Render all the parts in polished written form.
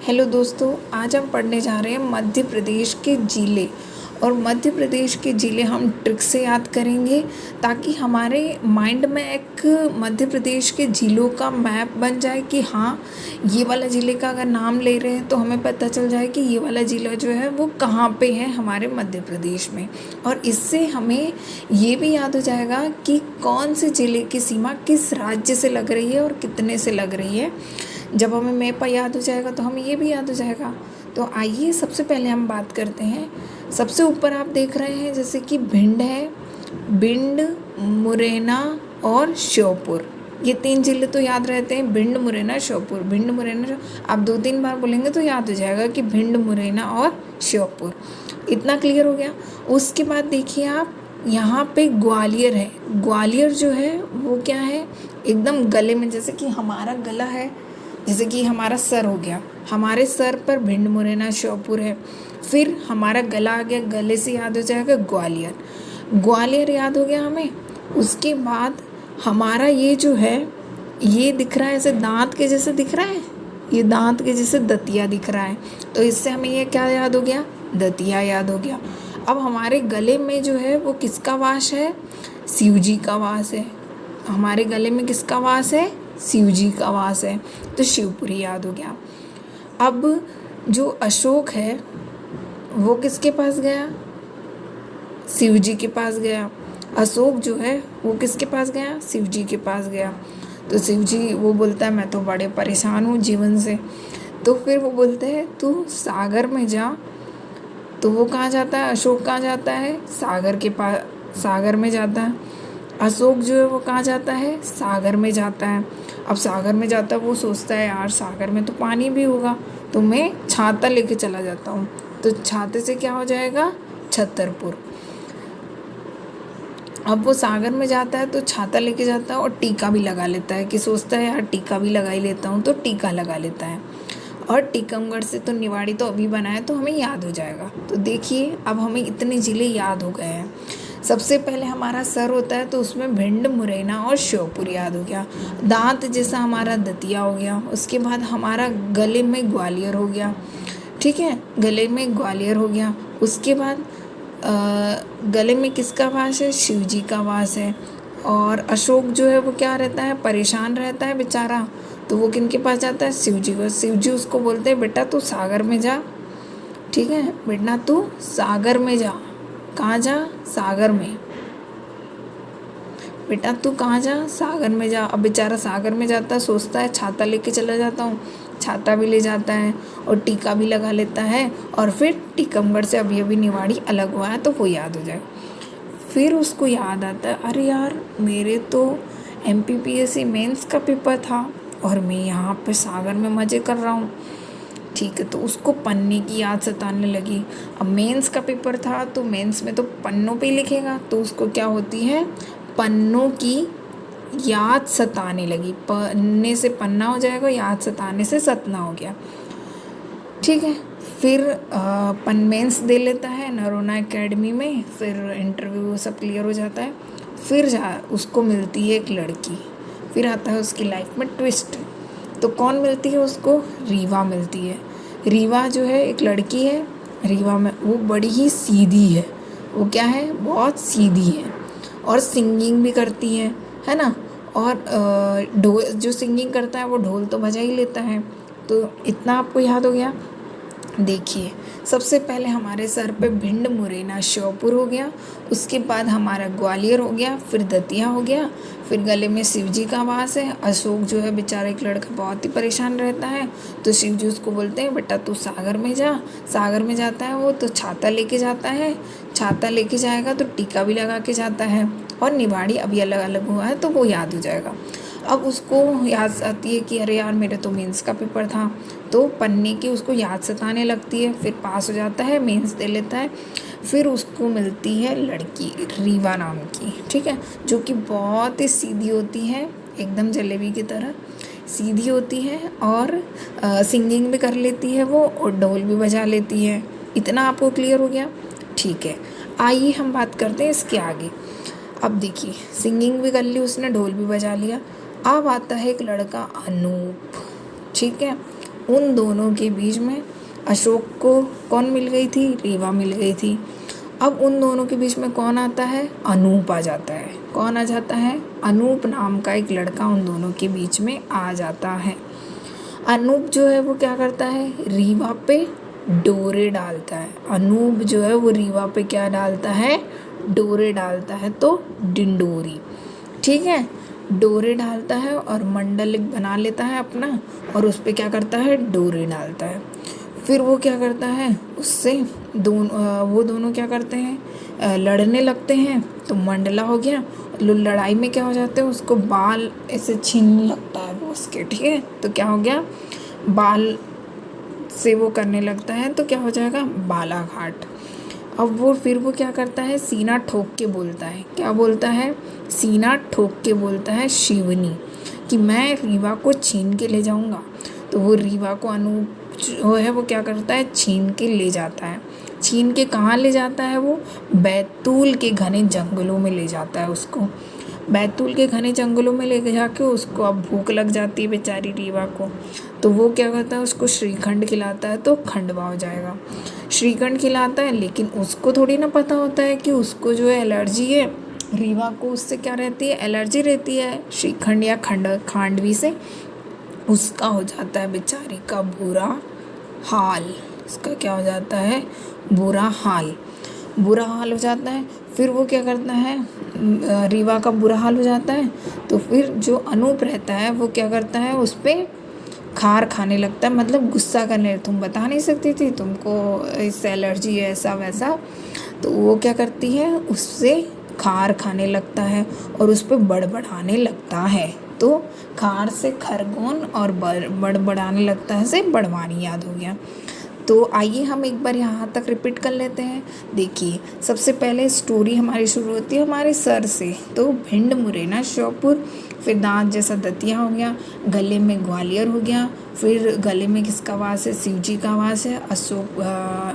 Hello दोस्तों, आज हम पढ़ने जा रहे हैं मध्य प्रदेश के ज़िले। और मध्य प्रदेश के ज़िले हम ट्रिक से याद करेंगे ताकि हमारे माइंड में एक मध्य प्रदेश के ज़िलों का मैप बन जाए कि हाँ, ये वाला ज़िले का अगर नाम ले रहे हैं तो हमें पता चल जाए कि ये वाला ज़िला जो है वो कहाँ पे है हमारे मध्य प्रदेश में। और इससे हमें ये भी याद हो जाएगा कि कौन से ज़िले की सीमा किस राज्य से लग रही है और कितने से लग रही है। जब हमें मैप याद हो जाएगा तो हमें ये भी याद हो जाएगा। तो आइए सबसे पहले हम बात करते हैं। सबसे ऊपर आप देख रहे हैं जैसे कि भिंड है, भिंड, मुरैना और श्योपुर। ये 3 ज़िले तो याद रहते हैं, भिंड, मुरैना, श्योपुर। भिंड, मुरैना, आप 2-3 बार बोलेंगे तो याद हो जाएगा कि भिंड, मुरैना और श्योपुर। इतना क्लियर हो गया। उसके बाद देखिए आप, यहाँ पे ग्वालियर है। ग्वालियर जो है वो क्या है, एकदम गले में, जैसे कि हमारा गला है, जैसे कि हमारा सर हो गया, हमारे सर पर भिंड, मुरैना, श्योपुर है। फिर हमारा गला आ गया, गले से याद हो जाएगा ग्वालियर। ग्वालियर याद हो गया हमें। उसके बाद हमारा ये जो है, ये दिख रहा है ऐसे दांत के जैसे दिख रहा है, ये दांत के जैसे दतिया दिख रहा है, तो इससे हमें ये क्या याद हो गया, दतिया याद हो गया। अब हमारे गले में जो है वो किसका वास है, शिव जी का वास है। हमारे गले में किसका वास है, शिव जी का वास है, तो शिवपुरी याद हो गया। अब जो अशोक है वो किसके पास गया, शिव जी के पास गया। अशोक जो है वो किसके पास गया, शिव जी के पास गया। तो शिव जी वो बोलता है मैं तो बड़े परेशान हूँ जीवन से, तो फिर वो बोलते हैं तू सागर में जा। तो वो कहाँ जाता है, अशोक कहाँ जाता है, सागर के पास, सागर में जाता है। अशोक जो है वो कहाँ जाता है, सागर में जाता है। अब सागर में जाता है, वो सोचता है यार सागर में तो पानी भी होगा, तो मैं छाता लेके चला जाता हूँ। तो छाते से क्या हो जाएगा, छतरपुर। अब वो सागर में जाता है तो छाता लेके जाता है और टीका भी लगा लेता है, कि सोचता है यार टीका भी लगा ही लेता हूँ, तो टीका लगा लेता है। और टीकमगढ़ से तो निवाड़ी तो अभी बना है तो हमें याद हो जाएगा। तो देखिए अब हमें इतने ज़िले याद हो गए हैं। सबसे पहले हमारा सर होता है तो उसमें भिंड, मुरैना और श्योपुर याद हो गया। दांत जैसा हमारा दतिया हो गया। उसके बाद हमारा गले में ग्वालियर हो गया, ठीक है, गले में ग्वालियर हो गया। उसके बाद गले में किसका वास है, शिव जी का वास है। और अशोक जो है वो क्या रहता है, परेशान रहता है बेचारा, तो वो किन के पास जाता है, शिव जी को। शिव जी उसको बोलते हैं बेटा तू सागर में जा, ठीक है, बेटा तू सागर में जा। कहाँ जा, सागर में, बेटा तू कहाँ जा, सागर में जा। अब बेचारा सागर में जाता है, सोचता है छाता लेके चला जाता हूँ, छाता भी ले जाता है और टीका भी लगा लेता है। और फिर टीकमगढ़ से अभी अभी निवाड़ी अलग हुआ है तो वो याद हो जाए। फिर उसको याद आता है अरे यार मेरे तो MPPSC मेंस का पेपर था और मैं यहाँ पे सागर में मज़े कर रहा हूँ, ठीक है। तो उसको पन्ने की याद सताने लगी। अब मेंस का पेपर था तो मेंस में तो पन्नों पे ही लिखेगा, तो उसको क्या होती है, पन्नों की याद सताने लगी। पन्ने से पन्ना हो जाएगा, याद सताने से सतना हो गया, ठीक है। फिर मेंस दे लेता है नरोना एकेडमी में, फिर इंटरव्यू सब क्लियर हो जाता है। फिर उसको मिलती है एक लड़की, फिर आता है उसकी लाइफ में ट्विस्ट। तो कौन मिलती है उसको, रीवा मिलती है। रीवा जो है एक लड़की है, रीवा में वो बड़ी ही सीधी है, वो क्या है, बहुत सीधी है और सिंगिंग भी करती है ना। और ढोल, जो सिंगिंग करता है वो ढोल तो बजा ही लेता है। तो इतना आपको याद हो गया। देखिए सबसे पहले हमारे सर पे भिंड, मुरैना, श्योपुर हो गया। उसके बाद हमारा ग्वालियर हो गया, फिर दतिया हो गया, फिर गले में शिव जी का वास है। अशोक जो है बेचारा एक लड़का बहुत ही परेशान रहता है, तो शिव जी उसको बोलते हैं बेटा तू सागर में जा। सागर में जाता है वो तो छाता लेके जाता है, छाता लेके जाएगा तो टीका भी लगा के जाता है। और निवाड़ी अभी अलग अलग हुआ है तो वो याद हो जाएगा। अब उसको याद आती है कि अरे यार मेरे तो मेंस का पेपर था, तो पन्ने की उसको याद सताने लगती है। फिर पास हो जाता है, मेंस दे लेता है। फिर उसको मिलती है लड़की रीवा नाम की, ठीक है, जो कि बहुत ही सीधी होती है, एकदम जलेबी की तरह सीधी होती है। और सिंगिंग भी कर लेती है वो, और ढोल भी बजा लेती है। इतना आपको क्लियर हो गया, ठीक है। आइए हम बात करते हैं इसके आगे। अब देखिए सिंगिंग भी कर ली उसने, ढोल भी बजा लिया। अब आता है एक लड़का अनूप, ठीक है। उन दोनों के बीच में अशोक को कौन मिल गई थी? रीवा मिल गई थी। अब उन दोनों के बीच में कौन आता है? अनूप आ जाता है। कौन आ जाता है? अनूप नाम का एक लड़का उन दोनों के बीच में आ जाता है। अनूप जो है वो क्या करता है? रीवा पे डोरे डालता है। अनूप जो है वो रीवा पे क्या डालता है? डोरे डालता है, तो डिंडोरी। ठीक है, डोरे डालता है और मंडल एक बना लेता है अपना, और उस पर क्या करता है? डोरे डालता है। फिर वो क्या करता है? उससे वो दोनों क्या करते हैं? लड़ने लगते हैं। तो मंडला हो गया, लड़ाई में क्या हो जाते हैं? उसको बाल ऐसे छीनने लगता है वो उसके। ठीक है, तो क्या हो गया? बाल से वो करने लगता है, तो क्या हो जाएगा? बालाघाट। अब फिर वो क्या करता है? सीना ठोक के बोलता है। क्या बोलता है? सीना ठोक के बोलता है शिवनी, कि मैं रीवा को छीन के ले जाऊंगा। तो वो रीवा को अनूप जो है वो क्या करता है? छीन के ले जाता है। छीन के कहाँ ले जाता है? वो बैतूल के घने जंगलों में ले जाता है उसको। बैतूल के घने जंगलों में ले जाके उसको अब भूख लग जाती है बेचारी रीवा को। तो वो क्या करता है? उसको श्रीखंड खिलाता है, तो खंडवा हो जाएगा। श्रीखंड खिलाता है, लेकिन उसको थोड़ी ना पता होता है कि उसको जो है एलर्जी है। रीवा को उससे क्या रहती है? एलर्जी रहती है श्रीखंड या खांडवी से। उसका हो जाता है बेचारी का बुरा हाल। उसका क्या हो जाता है? बुरा हाल। बुरा हाल हो जाता है। फिर वो क्या करता है? रीवा का बुरा हाल हो जाता है, तो फिर जो अनूप रहता है वो क्या करता है? उस पर खार खाने लगता है, मतलब गुस्सा करने। तुम बता नहीं सकती थी, तुमको इससे एलर्जी है, ऐसा वैसा। तो वो क्या करती है? उससे खार खाने लगता है और उस पर बड़बड़ाने लगता है। तो खार से खरगोन और बड़बड़ाने लगता है से बड़वानी याद हो गया। तो आइए हम एक बार यहाँ तक रिपीट कर लेते हैं। देखिए, सबसे पहले स्टोरी हमारी शुरू होती है हमारे सर से। तो भिंड मुरैना श्योपुर, फिर दांत जैसा दतिया हो गया, गले में ग्वालियर हो गया, फिर गले में किसका वास है? शिव जी का वास है। अशोक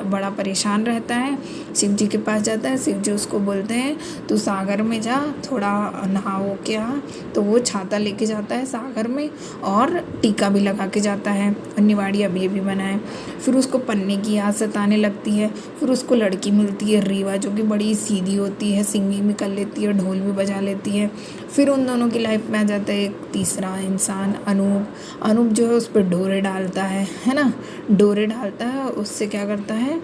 बड़ा परेशान रहता है, शिव जी के पास जाता है। शिव जी उसको बोलते हैं तू सागर में जा, थोड़ा नहाओ क्या। तो वो छाता लेके जाता है सागर में, और टीका भी लगा के जाता है, और निवाड़ी अभी अभी बनाए। फिर उसको पन्ने की याद सताने लगती है। फिर उसको लड़की मिलती है रीवा, जो कि बड़ी सीधी होती है, सिंगिंग भी कर लेती है, ढोल भी बजा लेती है। फिर उन दोनों की लाइफ में आ जाता है एक तीसरा इंसान, अनूप। अनूप जो है उस पर डोरे डालता है ना। डोरे डालता है, उससे क्या करता है?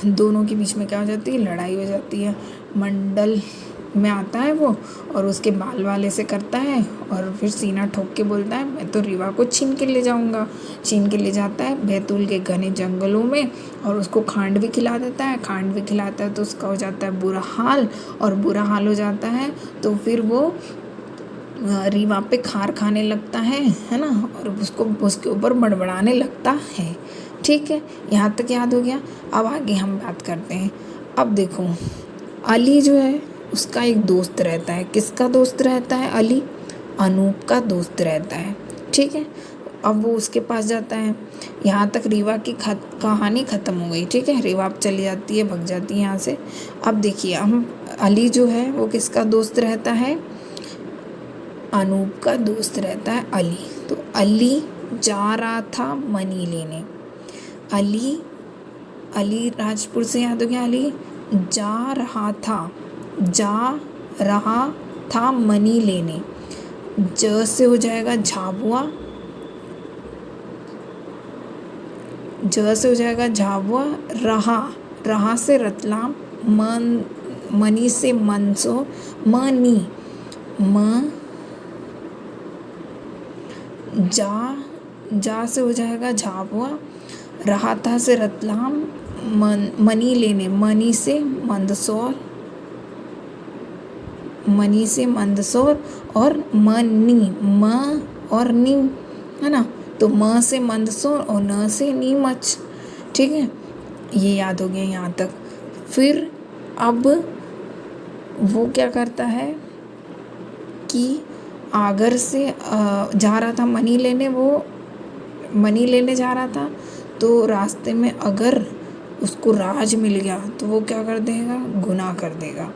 दोनों के बीच में क्या हो जाती है? लड़ाई हो जाती है। मंडल में आता है वो, और उसके बाल वाले से करता है, और फिर सीना ठोक के बोलता है मैं तो रीवा को छीन के ले जाऊंगा। छीन के ले जाता है बैतूल के घने जंगलों में, और उसको खांड भी खिला देता है। खांड भी खिलाता है तो उसका हो जाता है बुरा हाल, और बुरा हाल हो जाता है तो फिर वो रीवा पे खार खाने लगता है ना, और उसको उसके ऊपर बड़बड़ाने लगता है। ठीक है, यहाँ तक याद हो गया। अब आगे हम बात करते हैं। अब देखो, अली जो है उसका एक दोस्त रहता है। किसका दोस्त रहता है? अली अनूप का दोस्त रहता है। ठीक है, अब वो उसके पास जाता है। यहाँ तक रीवा की कहानी ख़त्म हो गई। ठीक है, रीवा अब चली जाती है, भग जाती है यहाँ से। अब देखिए, हम अली जो है वो किसका दोस्त रहता है? अनूप का दोस्त रहता है अली। तो अली जा रहा था मनी लेने। अली राजपुर से याद हो गया। अली जा रहा था मनी लेने। ज से हो जाएगा झाबुआ, ज से हो जाएगा झाबुआ। रहा से रतलाम, मनी से मंदसौर, मनी जा से हो जाएगा झाबुआ। रहा था से रतलाम, मनी लेने, मनी से मंदसौर, और म और नी है ना। तो म से मंदसौर और न से नीमच। ठीक है, ये याद हो गया यहाँ तक। फिर अब वो क्या करता है कि आगर से जा रहा था मनी लेने। वो मनी लेने जा रहा था, तो रास्ते में अगर उसको राज मिल गया तो वो क्या कर देगा? गुनाह कर देगा,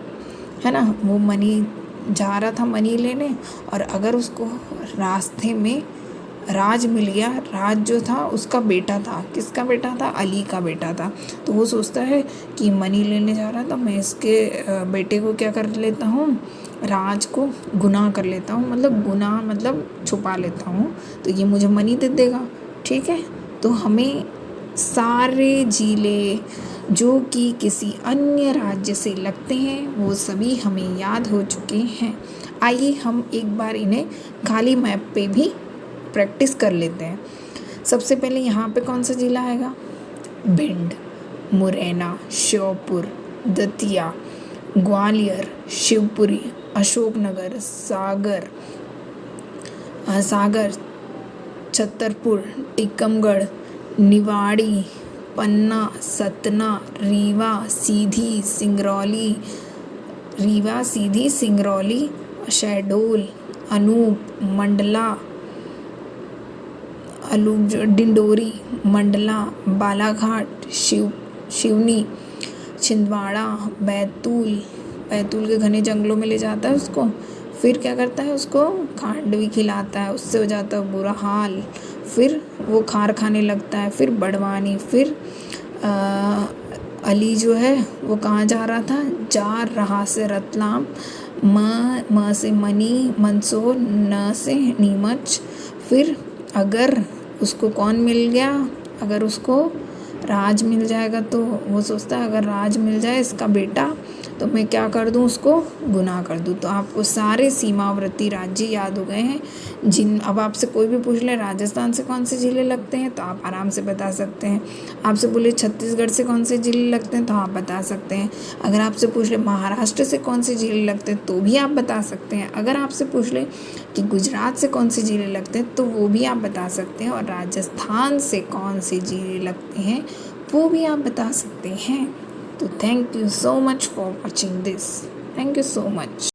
है ना। वो मनी जा रहा था मनी लेने, और अगर उसको रास्ते में राज मिल गया। राज जो था उसका बेटा था, किसका बेटा था? अली का बेटा था। तो वो सोचता है कि मनी लेने जा रहा था, मैं इसके बेटे को क्या कर लेता हूँ, राज को गुनाह कर लेता हूँ, मतलब गुनाह मतलब छुपा लेता हूँ, तो ये मुझे मनी दे देगा। ठीक है, तो हमें सारे ज़िले जो कि किसी अन्य राज्य से लगते हैं वो सभी हमें याद हो चुके हैं। आइए हम एक बार इन्हें खाली मैप पे भी प्रैक्टिस कर लेते हैं। सबसे पहले यहाँ पे कौन सा ज़िला आएगा? भिंड, मुरैना, श्योपुर, दतिया, ग्वालियर, शिवपुरी, अशोकनगर, सागर, छतरपुर, टीकमगढ़, निवाड़ी, पन्ना, सतना, रीवा, सीधी, सिंगरौली, शहडोल, अनूप, मंडला, डिंडोरी, मंडला, बालाघाट, शिवनी, छिंदवाड़ा, बैतूल के घने जंगलों में ले जाता है उसको, फिर क्या करता है, उसको खांडवी खिलाता है, उससे हो जाता है बुरा हाल, फिर वो खार खाने लगता है, फिर बड़वानी, फिर अली जो है वो कहाँ जा रहा से रतलाम, म से मनी, मंदसौर, न से नीमच। फिर अगर उसको कौन मिल गया, अगर उसको राज मिल जाएगा तो वो सोचता है अगर राज मिल जाए इसका बेटा तो मैं क्या कर दूँ, उसको गुनाह कर दूँ। तो आपको सारे सीमावर्ती राज्य याद हो गए हैं। अब आपसे कोई भी पूछ ले राजस्थान से कौन से ज़िले लगते हैं तो आप आराम से बता सकते हैं। आपसे बोले छत्तीसगढ़ से कौन से ज़िले लगते हैं तो आप बता सकते हैं। अगर आपसे पूछ ले महाराष्ट्र से कौन से ज़िले लगते हैं तो भी आप बता सकते हैं। अगर आपसे पूछ ले कि गुजरात से कौन से ज़िले लगते हैं तो वो भी आप बता सकते हैं। और राजस्थान से कौन से ज़िले लगते हैं वो भी आप बता सकते हैं। तो thank you so much for watching this. Thank you so much.